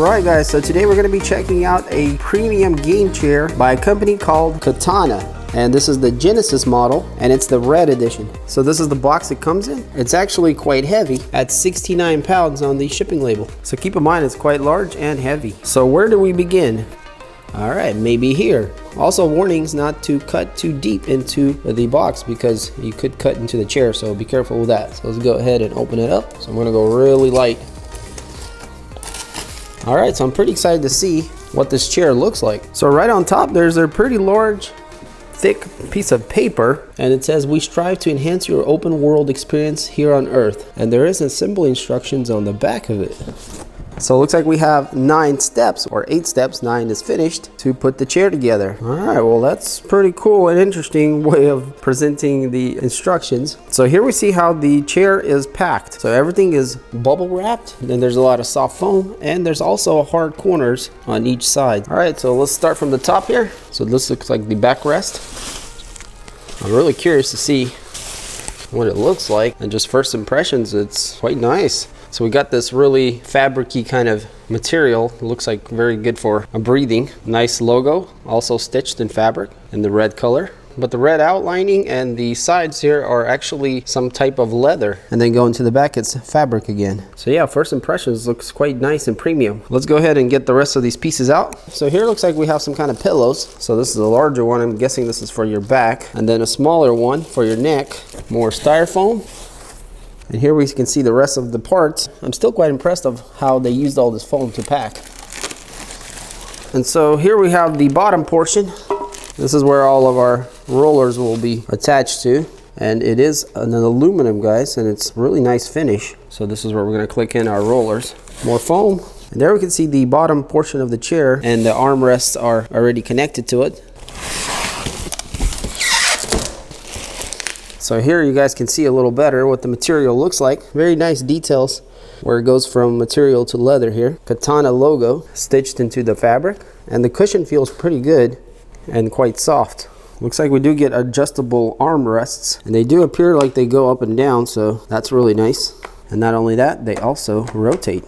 Alright guys, so today we're going to be checking out a premium game chair by a company called Katana. And this is the Genesis model, and it's the red edition. So this is the box it comes in. It's actually quite heavy at 69 pounds on the shipping label. So keep in mind it's quite large and heavy. So where do we begin? Alright, maybe here. Also warnings not to cut too deep into the box because you could cut into the chair, so be careful with that. So let's go ahead and open it up. So I'm going to go really light. Alright, so I'm pretty excited to see what this chair looks like. So right on top there's a pretty large thick piece of paper, and it says, "We strive to enhance your open world experience here on Earth." And there is assembly instructions on the back of it. So it looks like we have 9 steps, or 8 steps, 9 is finished, to put the chair together. Alright, well that's pretty cool and interesting way of presenting the instructions. So here we see how the chair is packed. So everything is bubble wrapped, and then there's a lot of soft foam, and there's also hard corners on each side. Alright, so let's start from the top here. So this looks like the backrest. I'm really curious to see what it looks like, and just first impressions, it's quite nice. So we got this really fabric-y kind of material. It looks like very good for breathing. Nice logo, also stitched in fabric in the red color. But the red outlining and the sides here are actually some type of leather. And then going to the back, it's fabric again. So yeah, first impressions looks quite nice and premium. Let's go ahead and get the rest of these pieces out. So here looks like we have some kind of pillows. So this is a larger one. I'm guessing this is for your back. And then a smaller one for your neck. More styrofoam. And here we can see the rest of the parts. I'm still quite impressed of how they used all this foam to pack. And so here we have the bottom portion. This is where all of our rollers will be attached to. And it is an aluminum, guys, and it's really nice finish. So this is where we're going to click in our rollers. More foam. And there we can see the bottom portion of the chair, and the armrests are already connected to it. So here you guys can see a little better what the material looks like. Very nice details where it goes from material to leather here. Katana logo stitched into the fabric, and the cushion feels pretty good and quite soft. Looks like we do get adjustable armrests, and they do appear like they go up and down, so that's really nice. And not only that, they also rotate.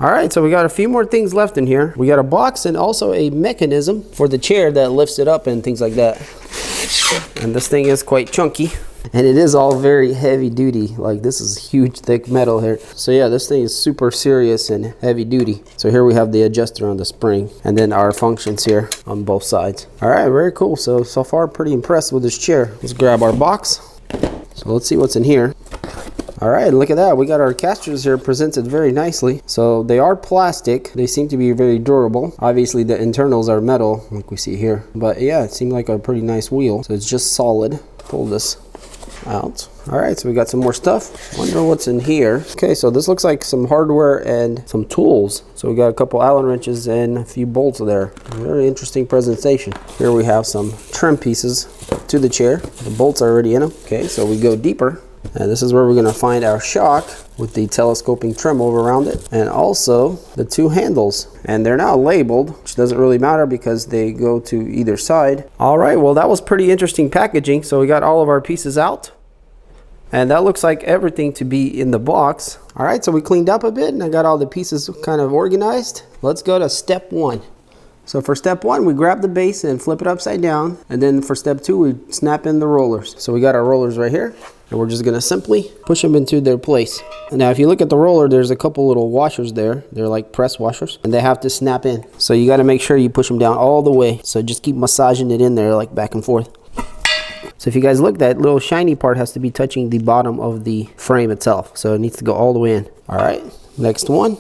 Alright, so we got a few more things left in here. We got a box and also a mechanism for the chair that lifts it up and things like that. And this thing is quite chunky. And it is all very heavy duty. Like, this is huge thick metal here. So yeah, this thing is super serious and heavy duty. So here we have the adjuster on the spring, and then our functions here on both sides. All right, very cool. So far pretty impressed with this chair. Let's grab our box. So let's see what's in here. All right, look at that. We got our casters here presented very nicely. So they are plastic. They seem to be very durable. Obviously the internals are metal, like we see here. But yeah, it seemed like a pretty nice wheel. So it's just solid. Pull this out. All right, so we got some more stuff. Wonder what's in here. Okay, so this looks like some hardware and some tools. So we got a couple Allen wrenches and a few bolts there. Very interesting presentation. Here we have some trim pieces to the chair. The bolts are already in them. Okay, so we go deeper, and this is where we're going to find our shock with the telescoping trim over around it, and also the 2 handles. And they're not labeled, which doesn't really matter because they go to either side. All right, well that was pretty interesting packaging. So we got all of our pieces out, and that looks like everything to be in the box. All right, so we cleaned up a bit, and I got all the pieces kind of organized. Let's go to step 1. So for step 1, we grab the base and flip it upside down. And then for step 2, we snap in the rollers. So we got our rollers right here, and we're just gonna simply push them into their place. And now if you look at the roller, there's a couple little washers there. They're like press washers, and they have to snap in. So you gotta make sure you push them down all the way. So just keep massaging it in there, like back and forth. So if you guys look, that little shiny part has to be touching the bottom of the frame itself. So it needs to go all the way in. All right, next one.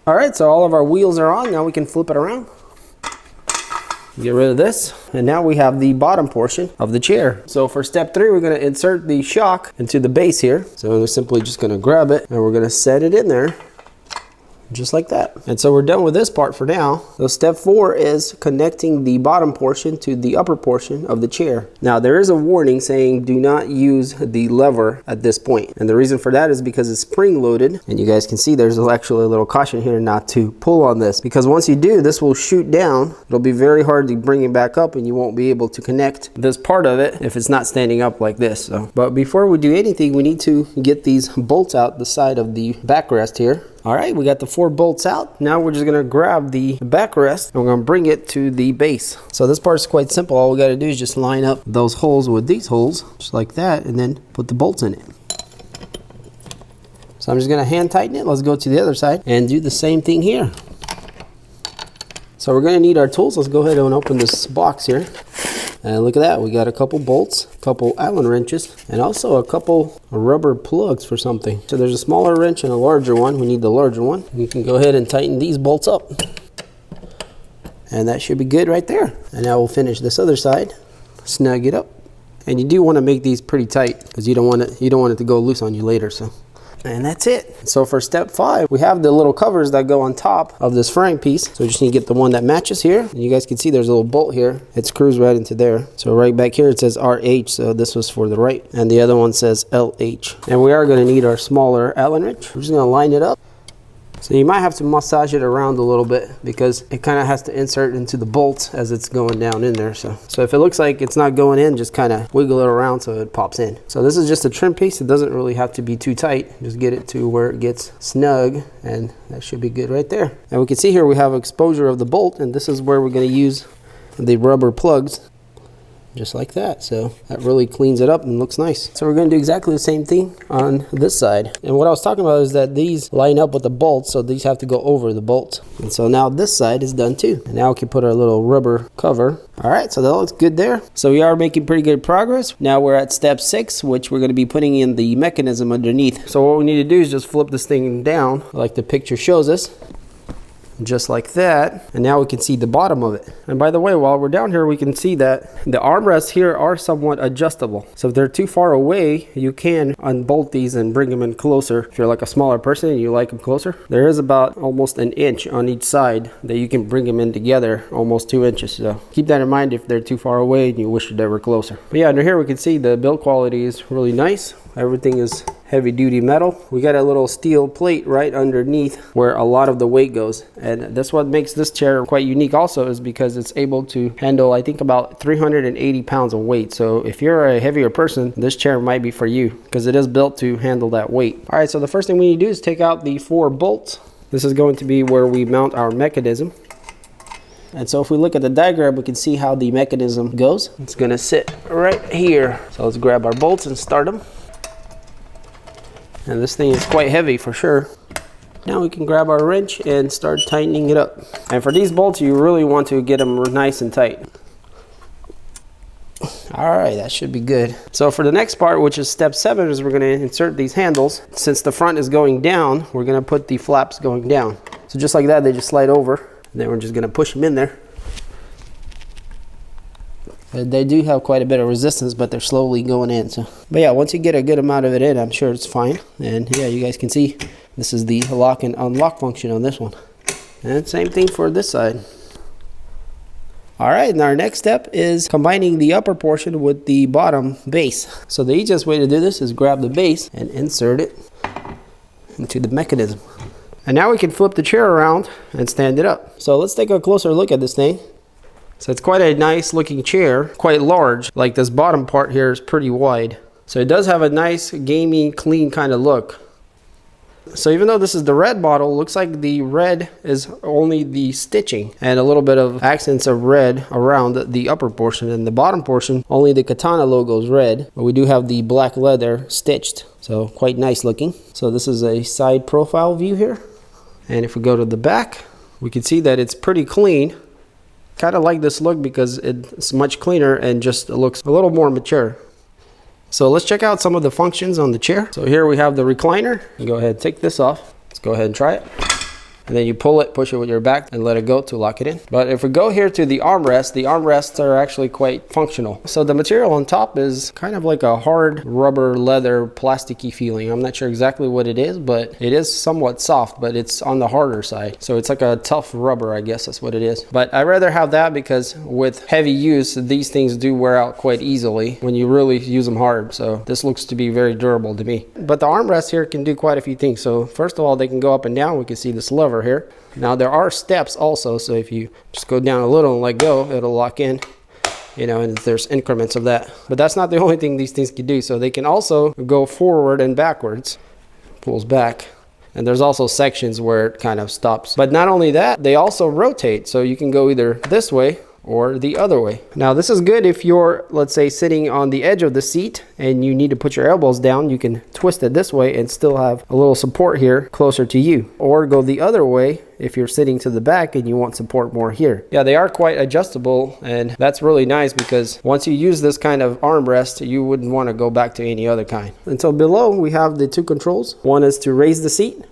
All right, so all of our wheels are on. Now we can flip it around. Get rid of this. And now we have the bottom portion of the chair. So for step 3, we're gonna insert the shock into the base here. So we're simply just gonna grab it, and we're gonna set it in there. Just like that. And so we're done with this part for now. So step 4 is connecting the bottom portion to the upper portion of the chair. Now there is a warning saying do not use the lever at this point. And the reason for that is because it's spring loaded. And you guys can see there's actually a little caution here not to pull on this. Because once you do, this will shoot down. It'll be very hard to bring it back up, and you won't be able to connect this part of it if it's not standing up like this. But before we do anything, we need to get these bolts out the side of the backrest here. All right, we got the 4 bolts out. Now we're just gonna grab the backrest and we're gonna bring it to the base. So this part's quite simple. All we gotta do is just line up those holes with these holes, just like that, and then put the bolts in it. So I'm just gonna hand tighten it. Let's go to the other side and do the same thing here. So we're gonna need our tools. Let's go ahead and open this box here. And look at that, we got a couple bolts, a couple Allen wrenches, and also a couple rubber plugs for something. So there's a smaller wrench and a larger one. We need the larger one. You can go ahead and tighten these bolts up. And that should be good right there. And now we'll finish this other side, snug it up. And you do want to make these pretty tight because you don't want it to go loose on you later. And that's it. So for step 5, we have the little covers that go on top of this frame piece. So we just need to get the one that matches here. And you guys can see there's a little bolt here. It screws right into there. So right back here it says RH, so this was for the right. And the other one says LH. And we are going to need our smaller Allen wrench. We're just going to line it up. So you might have to massage it around a little bit because it kind of has to insert into the bolt as it's going down in there. So if it looks like it's not going in, just kind of wiggle it around so it pops in. So this is just a trim piece. It doesn't really have to be too tight. Just get it to where it gets snug and that should be good right there. And we can see here we have exposure of the bolt, and this is where we're going to use the rubber plugs. Just like that. So that really cleans it up and looks nice. So we're going to do exactly the same thing on this side. And what I was talking about is that these line up with the bolts, so these have to go over the bolt. And so now this side is done too. And now we can put our little rubber cover. All right, so that looks good there. So we are making pretty good progress. Now we're at step 6, which we're going to be putting in the mechanism underneath. So what we need to do is just flip this thing down like the picture shows us. Just like that, and now we can see the bottom of it. And by the way, while we're down here, we can see that the armrests here are somewhat adjustable. So if they're too far away, you can unbolt these and bring them in closer. If you're like a smaller person and you like them closer, there is about almost an inch on each side that you can bring them in together, almost 2 inches. So keep that in mind if they're too far away and you wish they were closer. But yeah, under here we can see the build quality is really nice. Everything is heavy duty metal. We got a little steel plate right underneath where a lot of the weight goes, and that's what makes this chair quite unique also, is because it's able to handle, I think, about 380 pounds of weight. So if you're a heavier person, this chair might be for you because it is built to handle that weight. All right, so the first thing we need to do is take out the 4 bolts. This is going to be where we mount our mechanism. And so if we look at the diagram, we can see how the mechanism goes. It's gonna sit right here. So let's grab our bolts and start them. And this thing is quite heavy for sure. Now we can grab our wrench and start tightening it up. And for these bolts, you really want to get them nice and tight. All right, that should be good. So for the next part, which is step 7, is we're going to insert these handles. Since the front is going down, we're going to put the flaps going down. So just like that, they just slide over. And then we're just going to push them in there. They do have quite a bit of resistance, but they're slowly going in. So, but yeah, once you get a good amount of it in, I'm sure it's fine. And yeah, you guys can see this is the lock and unlock function on this one. And same thing for this side. All right, and our next step is combining the upper portion with the bottom base. So the easiest way to do this is grab the base and insert it into the mechanism. And now we can flip the chair around and stand it up. So let's take a closer look at this thing. So it's quite a nice looking chair, quite large. Like this bottom part here is pretty wide. So it does have a nice, gamey, clean kind of look. So even though this is the red model, looks like the red is only the stitching and a little bit of accents of red around the upper portion, and the bottom portion, only the Katana logo is red, but we do have the black leather stitched. So quite nice looking. So this is a side profile view here. And if we go to the back, we can see that it's pretty clean. Kind of like this look because it's much cleaner and just looks a little more mature. So let's check out some of the functions on the chair. So here we have the recliner. You go ahead and take this off. Let's go ahead and try it. And then you pull it, push it with your back, and let it go to lock it in. But if we go here to the armrests are actually quite functional. So the material on top is kind of like a hard rubber, leather, plasticky feeling. I'm not sure exactly what it is, but it is somewhat soft, but it's on the harder side. So it's like a tough rubber, I guess that's what it is. But I'd rather have that because with heavy use, these things do wear out quite easily when you really use them hard. So this looks to be very durable to me. But the armrests here can do quite a few things. So first of all, they can go up and down. We can see this lever here. Now there are steps also, so if you just go down a little and let go, it'll lock in, you know, and there's increments of that. But that's not the only thing these things can do. So they can also go forward and backwards. Pulls back, And there's also sections where it kind of stops. But not only that, they also rotate. So you can go either this way or the other way. Now this is good if you're, let's say, sitting on the edge of the seat and you need to put your elbows down. You can twist it this way and still have a little support here closer to you, or go the other way if you're sitting to the back and you want support more here. Yeah, they are quite adjustable, and that's really nice because once you use this kind of armrest, you wouldn't want to go back to any other kind. And so below we have the two controls. One is to raise the seat,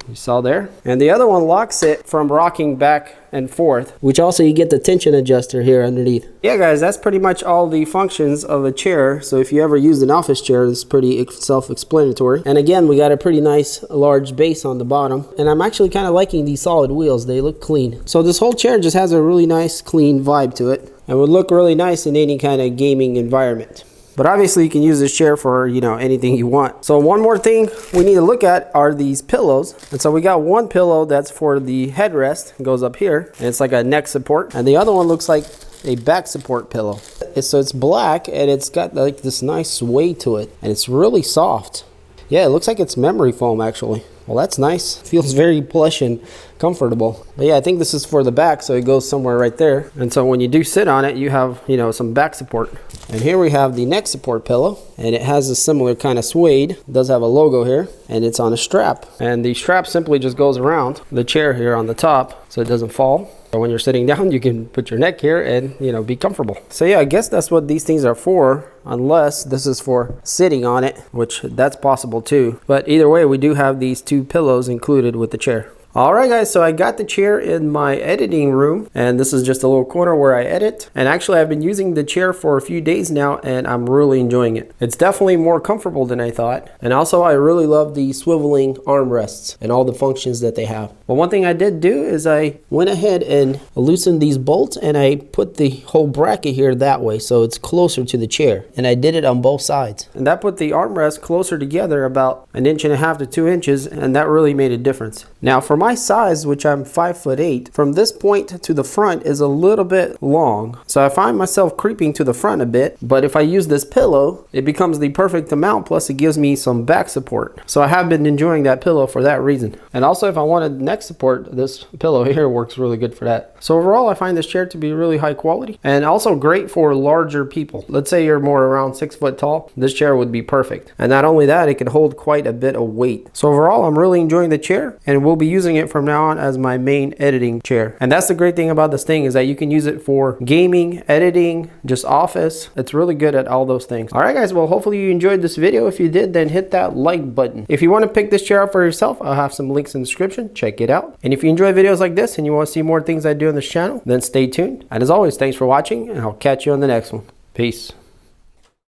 you saw there, and the other one locks it from rocking back and forth, which also you get the tension adjuster here underneath. Yeah guys, that's pretty much all the functions of a chair. So if you ever used an office chair, it's pretty self-explanatory. And again, we got a pretty nice large base on the bottom, and I'm actually kind of liking these solid wheels. They look clean. So this whole chair just has a really nice clean vibe to it and would look really nice in any kind of gaming environment. But obviously you can use this chair for, you know, anything you want. So one more thing we need to look at are these pillows. And so we got one pillow that's for the headrest. It goes up here and it's like a neck support. And the other one looks like a back support pillow. So it's black and it's got like this nice sway to it. And it's really soft. Yeah, it looks like it's memory foam actually. Well, that's nice. Feels very plush and comfortable. But yeah, I think this is for the back, so it goes somewhere right there. And so when you do sit on it, you have, you know, some back support. And here we have the neck support pillow, and it has a similar kind of suede. It does have a logo here, and it's on a strap. And the strap simply just goes around the chair here on the top, so it doesn't fall. So when you're sitting down, you can put your neck here and, you know, be comfortable. So yeah, I guess that's what these things are for, unless this is for sitting on it, which that's possible too. But either way, we do have these two pillows included with the chair. Alright guys, so I got the chair in my editing room, and this is just a little corner where I edit. And actually I've been using the chair for a few days now and I'm really enjoying it. It's definitely more comfortable than I thought. And also I really love the swiveling armrests and all the functions that they have. But one thing I did do is I went ahead and loosened these bolts and I put the whole bracket here that way so it's closer to the chair. And I did it on both sides. And that put the armrest closer together, about 1.5 inches to 2 inches, and that really made a difference. Now for my size, which I'm 5'8", from this point to the front is a little bit long. So I find myself creeping to the front a bit, but if I use this pillow, it becomes the perfect amount, plus it gives me some back support. So I have been enjoying that pillow for that reason. And also if I wanted neck support, this pillow here works really good for that. So overall, I find this chair to be really high quality and also great for larger people. Let's say you're more around 6 foot tall, this chair would be perfect. And not only that, it can hold quite a bit of weight. So overall, I'm really enjoying the chair and we'll be using it from now on as my main editing chair. And that's the great thing about this thing, is that you can use it for gaming, editing, just office. It's really good at all those things. All right guys, well hopefully you enjoyed this video. If you did, then hit that like button. If you want to pick this chair up for yourself, I'll have some links in the description. Check it out. And if you enjoy videos like this and you want to see more things I do on this channel, then stay tuned. And as always, thanks for watching, and I'll catch you on the next one. Peace.